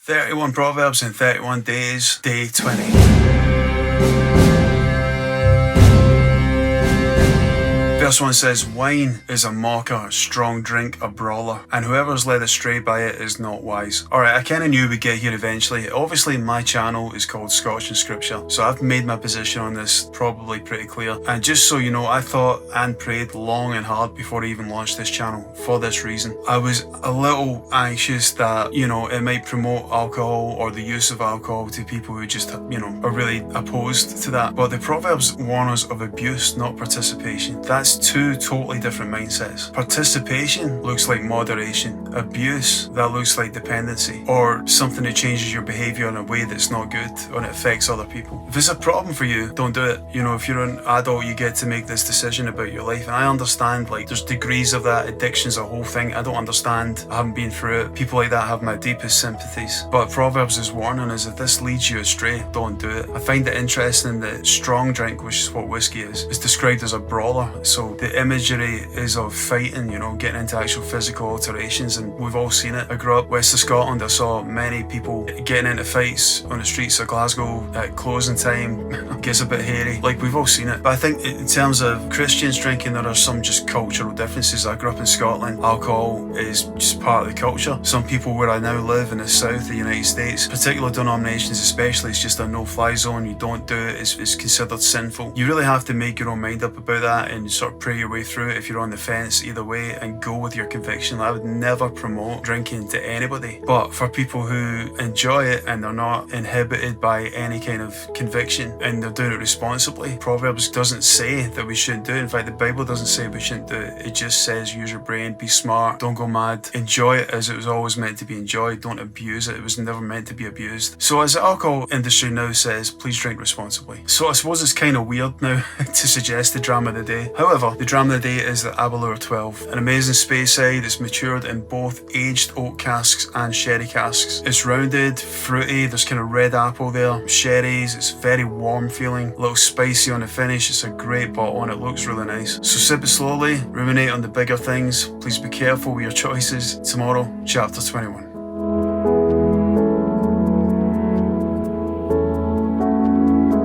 31 Proverbs in 31 days, day 20. Verse 1 says, wine is a mocker, strong drink, a brawler, and whoever is led astray by it is not wise. Alright, I kind of knew we'd get here eventually. Obviously, my channel is called Scotch and Scripture, so I've made my position on this probably pretty clear. And just so you know, I thought and prayed long and hard before I even launched this channel for this reason. I was a little anxious that, it might promote alcohol or the use of alcohol to people who just, are really opposed to that. But the Proverbs warn us of abuse, not participation. That's two totally different mindsets. Participation looks like moderation. Abuse, that looks like dependency, or something that changes your behavior in a way that's not good or it affects other people. If it's a problem for you, don't do it. If you're an adult, you get to make this decision about your life. And I understand, there's degrees of that. Addiction's a whole thing. I don't understand. I haven't been through it. People like that have my deepest sympathies. But Proverbs is warning us, if this leads you astray, don't do it. I find it interesting that strong drink, which is what whiskey is described as a brawler. So the imagery is of fighting, getting into actual physical alterations, and we've all seen it. I grew up west of Scotland. I saw many people getting into fights on the streets of Glasgow at closing time. It gets a bit hairy. We've all seen it. But I think in terms of Christians drinking, there are some just cultural differences. I grew up in Scotland. Alcohol is just part of the culture. Some people where I now live in the south of the United States, particular denominations especially, it's just a no-fly zone. You don't do it. It's considered sinful. You really have to make your own mind up about that and sort of pray your way through it if you're on the fence either way, and go with your conviction. I would never promote drinking to anybody, but for people who enjoy it and they're not inhibited by any kind of conviction and they're doing it responsibly, Proverbs doesn't say that we shouldn't do it. In fact, the Bible doesn't say we shouldn't do it. It just says use your brain, be smart, don't go mad, enjoy it as it was always meant to be enjoyed, don't abuse it. It was never meant to be abused. So as the alcohol industry now says, please drink responsibly. So I suppose it's kind of weird now to suggest the dram of the day. However, the dram of the day is the Aberlour 12, an amazing Speyside. It's matured in both aged oak casks and sherry casks. It's rounded, fruity, there's kind of red apple there, sherries, it's very warm feeling, a little spicy on the finish. It's a great bottle and it looks really nice. So sip it slowly, ruminate on the bigger things. Please be careful with your choices. Tomorrow, chapter 21.